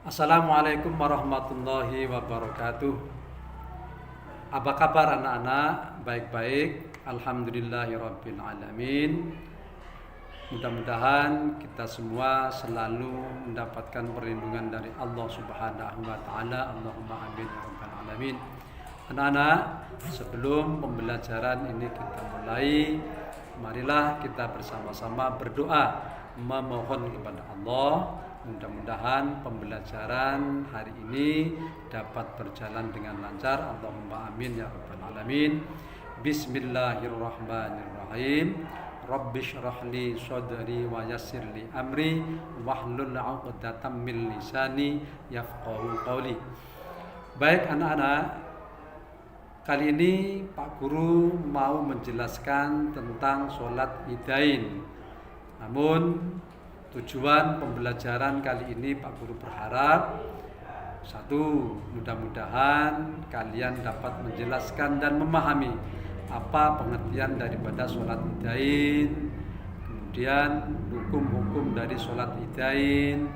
Assalamualaikum warahmatullahi wabarakatuh. Apa kabar anak-anak? Baik-baik. Alhamdulillahirabbil alamin. Mudah-mudahan kita semua selalu mendapatkan perlindungan dari Allah Subhanahu wa taala. Allahumma amin ya rabbal alamin. Anak-anak, sebelum pembelajaran ini kita mulai, marilah kita bersama-sama berdoa memohon kepada Allah. Mudah-mudahan pembelajaran hari ini dapat berjalan dengan lancar. Allahumma amin ya rabbal alamin. Bismillahirrahmanirrahim. Rabbi shrah li sadri wa yassir li amri wahlul 'uqdatam min lisani yafqahu qawli. Baik anak-anak, kali ini Pak Guru mau menjelaskan tentang sholat Idain. Namun tujuan pembelajaran kali ini Pak Guru berharap, satu, mudah-mudahan kalian dapat menjelaskan dan memahami apa pengertian daripada sholat Idain, kemudian hukum-hukum dari sholat Idain,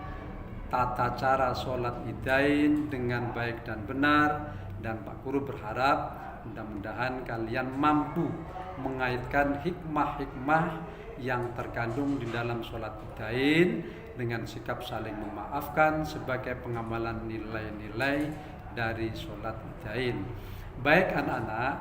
tata cara sholat Idain dengan baik dan benar. Dan Pak Guru berharap mudah-mudahan kalian mampu mengaitkan hikmah-hikmah yang terkandung di dalam sholat Idain dengan sikap saling memaafkan sebagai pengamalan nilai-nilai dari sholat Idain. Baik anak-anak,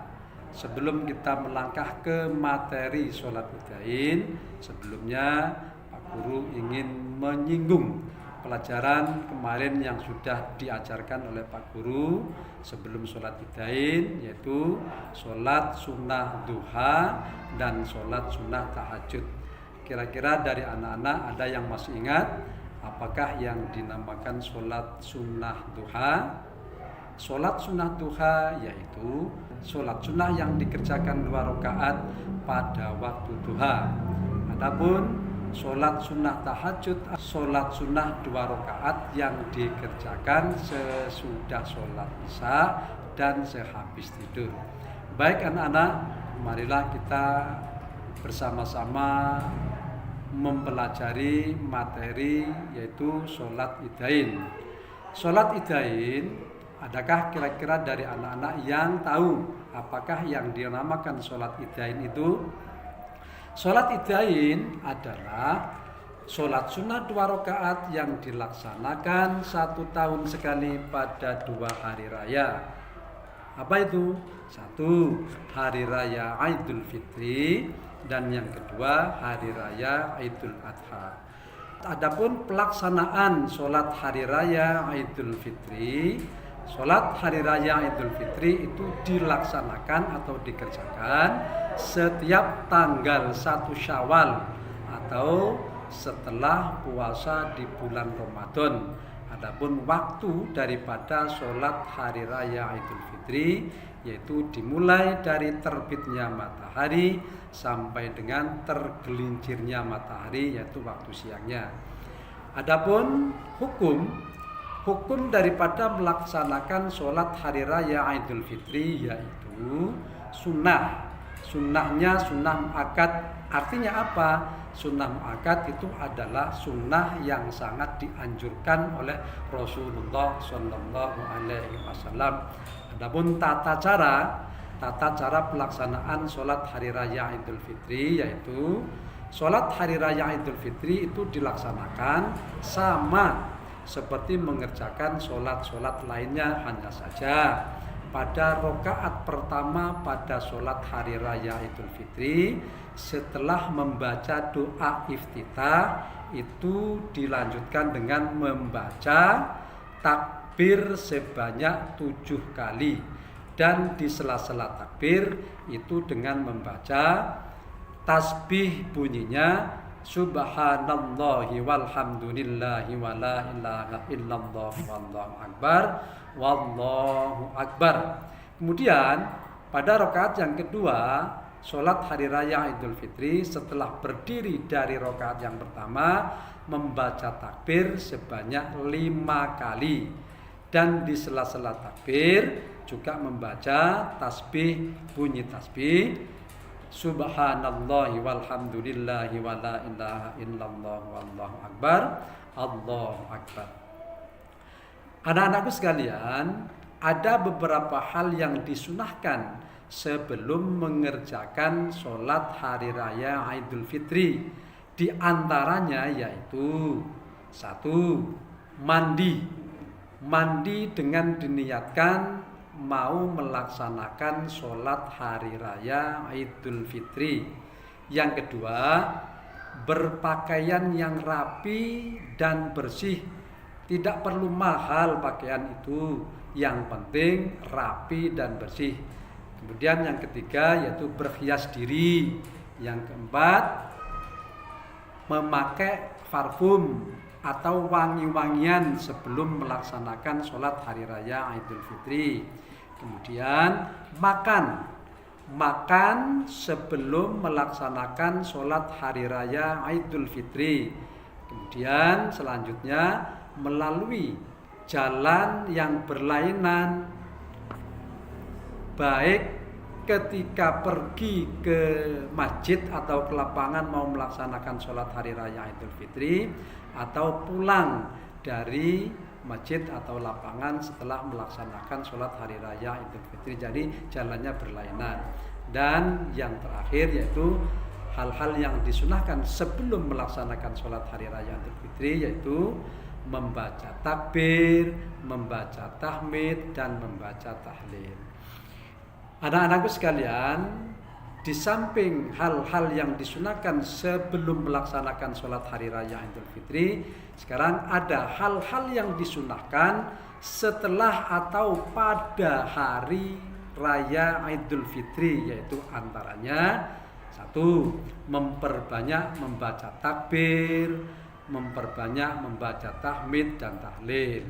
sebelum kita melangkah ke materi sholat Idain, sebelumnya Pak Guru ingin menyinggung pelajaran kemarin yang sudah diajarkan oleh Pak Guru sebelum sholat Idain, yaitu sholat sunnah duha dan sholat sunnah tahajud. Kira-kira dari anak-anak ada yang masih ingat apakah yang dinamakan sholat sunnah duha? Sholat sunnah duha yaitu sholat sunnah yang dikerjakan 2 rakaat pada waktu duha. Adapun sholat sunnah tahajud, sholat sunnah 2 rakaat yang dikerjakan sesudah sholat isya dan sehabis tidur. Baik anak-anak, marilah kita bersama-sama mempelajari materi yaitu sholat Idain. Sholat Idain, adakah kira-kira dari anak-anak yang tahu apakah yang dinamakan sholat Idain itu? Sholat Idain adalah sholat sunnah 2 rakaat yang dilaksanakan 1 tahun sekali pada 2 hari raya. Apa itu? 1, hari raya Idul Fitri, dan yang kedua hari raya Idul Adha. Adapun pelaksanaan sholat hari raya Idul Fitri, sholat hari raya Idul Fitri itu dilaksanakan atau dikerjakan setiap tanggal 1 Syawal atau setelah puasa di bulan Ramadan. Adapun waktu daripada sholat hari raya Idul Fitri yaitu dimulai dari terbitnya matahari sampai dengan tergelincirnya matahari, yaitu waktu siangnya. Adapun hukum daripada melaksanakan sholat hari raya Idul Fitri yaitu sunnah. Sunnahnya sunnah muakkad. Artinya apa? Sunnah muakkad itu adalah sunnah yang sangat dianjurkan oleh Rasulullah Shallallahu Alaihi Wasallam. Adapun tata cara pelaksanaan sholat hari raya Idul Fitri yaitu sholat hari raya Idul Fitri itu dilaksanakan sama seperti mengerjakan sholat-sholat lainnya, hanya saja pada rakaat pertama pada sholat hari raya Idul Fitri setelah membaca doa iftitah itu dilanjutkan dengan membaca takbir sebanyak 7 kali, dan di sela-sela takbir itu dengan membaca tasbih bunyinya subhanallahi walhamdulillahi wala ilaha illallah wallahu akbar wallahu akbar. Kemudian pada rakaat yang kedua sholat hari raya Idul Fitri, setelah berdiri dari rakaat yang pertama membaca takbir sebanyak 5 kali, dan di sela-sela takbir juga membaca tasbih, bunyi tasbih subhanallahi walhamdulillahi wala ilaha illallah wallahu akbar, Allahu akbar. Anak-anakku sekalian, ada beberapa hal yang disunahkan sebelum mengerjakan sholat hari raya Idul Fitri. Di antaranya yaitu satu, mandi. Mandi dengan diniatkan mau melaksanakan sholat hari raya Idul Fitri. Yang kedua, berpakaian yang rapi dan bersih. Tidak perlu mahal pakaian itu, yang penting rapi dan bersih. Kemudian yang ketiga yaitu berhias diri. Yang keempat, memakai parfum atau wangi-wangian sebelum melaksanakan sholat hari raya Idul Fitri. Kemudian makan sebelum melaksanakan sholat hari raya Idul Fitri. Kemudian selanjutnya melalui jalan yang berlainan, baik ketika pergi ke masjid atau ke lapangan mau melaksanakan sholat hari raya Idul Fitri, atau pulang dari masjid atau lapangan setelah melaksanakan sholat hari raya Idul Fitri. Jadi jalannya berlainan. Dan yang terakhir yaitu hal-hal yang disunahkan sebelum melaksanakan sholat hari raya Idul Fitri, yaitu membaca takbir, membaca tahmid, dan membaca tahlil. Anak-anakku sekalian, di samping hal-hal yang disunahkan sebelum melaksanakan sholat hari raya Idul Fitri, sekarang ada hal-hal yang disunahkan setelah atau pada hari raya Idul Fitri, yaitu antaranya satu, memperbanyak membaca takbir, memperbanyak membaca tahmid dan tahlil.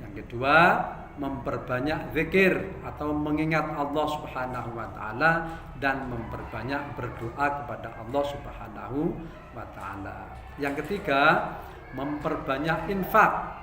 Yang kedua, memperbanyak zikir atau mengingat Allah Subhanahu wa taala dan memperbanyak berdoa kepada Allah Subhanahu wa taala. Yang ketiga, memperbanyak infak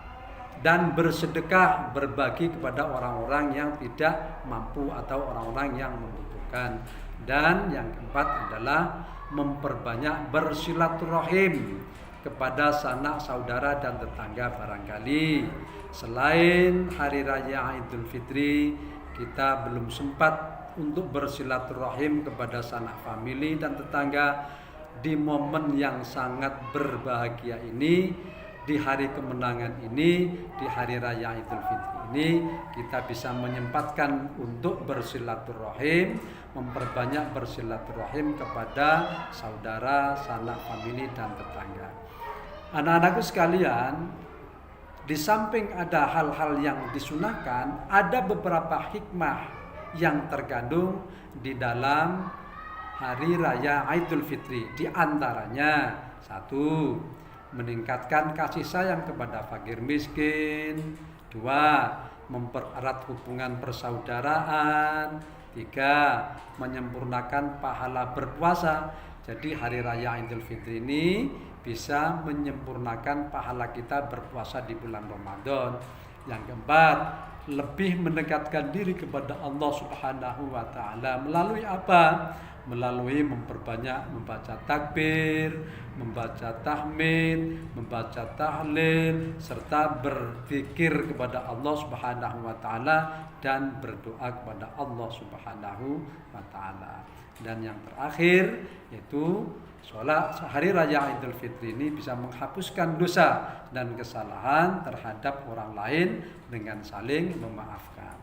dan bersedekah, berbagi kepada orang-orang yang tidak mampu atau orang-orang yang membutuhkan. Dan yang keempat adalah memperbanyak bersilaturahim kepada sanak saudara dan tetangga. Barangkali selain hari raya Idul Fitri kita belum sempat untuk bersilaturahim kepada sanak famili dan tetangga. Di momen yang sangat berbahagia ini, di hari kemenangan ini, di hari raya Idul Fitri ini, kita bisa menyempatkan untuk bersilaturahim, memperbanyak bersilaturahim kepada saudara, sanak famili dan tetangga. Anak-anakku sekalian, di samping ada hal-hal yang disunahkan, ada beberapa hikmah yang terkandung di dalam hari raya Idul Fitri. Di antaranya satu, meningkatkan kasih sayang kepada fakir miskin. Dua, mempererat hubungan persaudaraan. Tiga, menyempurnakan pahala berpuasa. Jadi hari raya Idul Fitri ini bisa menyempurnakan pahala kita berpuasa di bulan Ramadan. Yang keempat, lebih mendekatkan diri kepada Allah Subhanahu wa taala melalui apa? Melalui memperbanyak membaca takbir, membaca tahmid, membaca tahlil, serta berzikir kepada Allah Subhanahu wa taala dan berdoa kepada Allah Subhanahu wa taala. Dan yang terakhir yaitu sholat hari raya Idul Fitri ini bisa menghapuskan dosa dan kesalahan terhadap orang lain dengan saling memaafkan.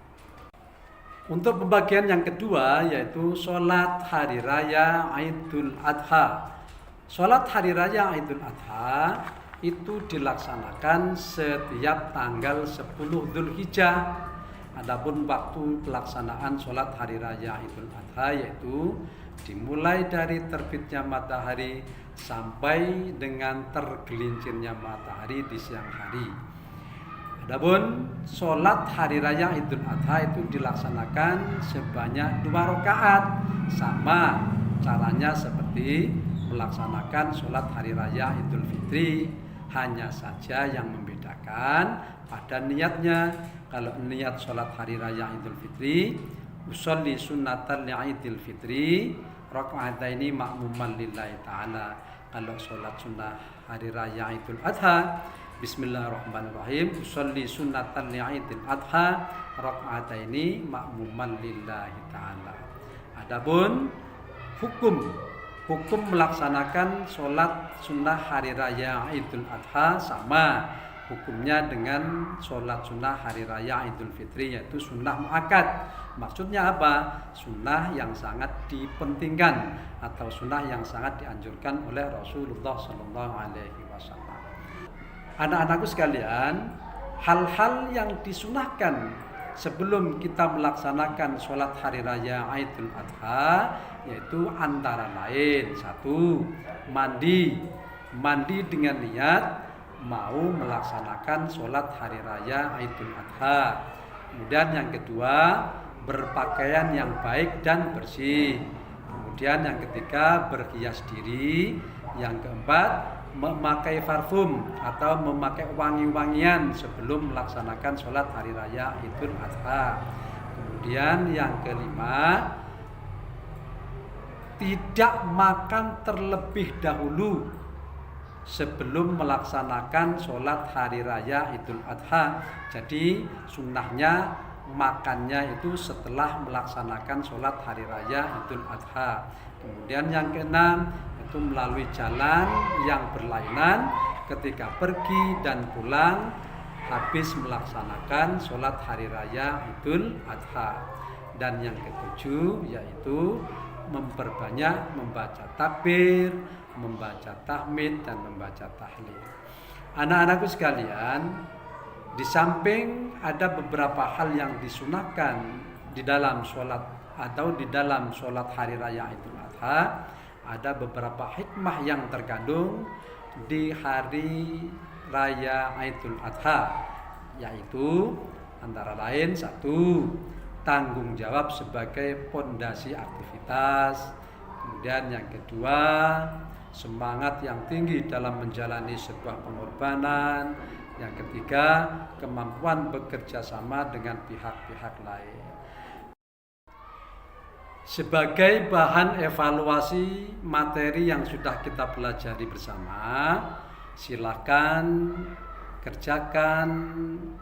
Untuk pembagian yang kedua yaitu sholat hari raya Idul Adha. Sholat hari raya Idul Adha itu dilaksanakan setiap tanggal 10 Dzulhijjah. Adapun waktu pelaksanaan sholat hari raya Idul Adha yaitu dimulai dari terbitnya matahari sampai dengan tergelincirnya matahari di siang hari. Adapun sholat hari raya Idul Adha itu dilaksanakan sebanyak 2 rakaat, sama caranya seperti melaksanakan sholat hari raya Idul Fitri, hanya saja yang membedakan pada niatnya. Kalau niat sholat hari raya Idul Fitri, usolli sunnatan Idul Fitri raka'ataini ma'muman lillahi ta'ala. Kalau sholat sunnah hari raya Idul Adha Bismillahirrahmanirrahim. Usolli sunnatan li'idil adha raka'ataini ma'muman lillahi ta'ala. Adapun hukum melaksanakan sholat sunnah hari raya Idul Adha sama hukumnya dengan sholat sunnah hari raya Idul Fitri, yaitu sunnah muakkad. Maksudnya apa? Sunnah yang sangat dipentingkan atau sunnah yang sangat dianjurkan oleh Rasulullah Sallallahu Alaihi Wasallam. Anak-anakku sekalian, hal-hal yang disunahkan sebelum kita melaksanakan sholat hari raya Idul Adha yaitu antara lain: satu, mandi dengan niat mau melaksanakan sholat hari raya Idul Adha. Kemudian yang kedua, berpakaian yang baik dan bersih. Kemudian yang ketiga, berhias diri. Yang keempat, memakai parfum atau memakai wangi-wangian sebelum melaksanakan sholat hari raya Idul Adha. Kemudian yang kelima, tidak makan terlebih dahulu sebelum melaksanakan sholat hari raya Idul Adha. Jadi sunnahnya makannya itu setelah melaksanakan sholat hari raya Idul Adha. Kemudian yang keenam, itu melalui jalan yang berlainan ketika pergi dan pulang habis melaksanakan sholat hari raya Idul Adha. Dan yang ketujuh yaitu memperbanyak membaca takbir, membaca tahmid, dan membaca tahlil. Anak-anakku sekalian, di samping ada beberapa hal yang disunahkan di dalam sholat atau di dalam sholat hari raya Idul Adha, ada beberapa hikmah yang terkandung di hari raya Idul Adha, yaitu antara lain: satu, tanggung jawab sebagai pondasi aktivitas. Kemudian yang kedua, semangat yang tinggi dalam menjalani sebuah pengorbanan. Yang ketiga, kemampuan bekerja sama dengan pihak-pihak lain. Sebagai bahan evaluasi materi yang sudah kita pelajari bersama, silakan kerjakan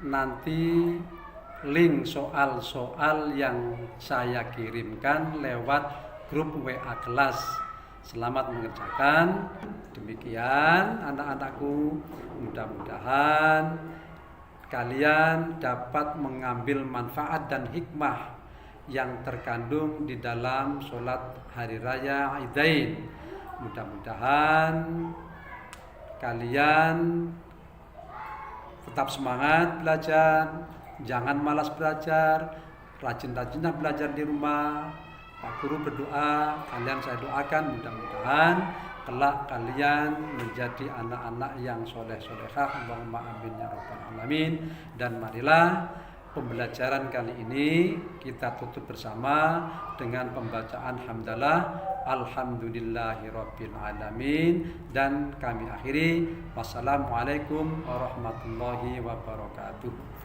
nanti link soal-soal yang saya kirimkan lewat grup WA kelas. Selamat mengerjakan. Demikian anak-anakku, mudah-mudahan kalian dapat mengambil manfaat dan hikmah yang terkandung di dalam sholat hari raya Idain. Mudah-mudahan kalian tetap semangat belajar, jangan malas belajar, rajin-rajinlah belajar di rumah. Pak Guru berdoa, kalian saya doakan mudah-mudahan kelak kalian menjadi anak-anak yang soleh-solehah. Allahumma amin ya rabbal alamin. Dan marilah pembelajaran kali ini kita tutup bersama dengan pembacaan hamdalah alhamdulillahi rabbil alamin, dan kami akhiri wassalamualaikum warahmatullahi wabarakatuh.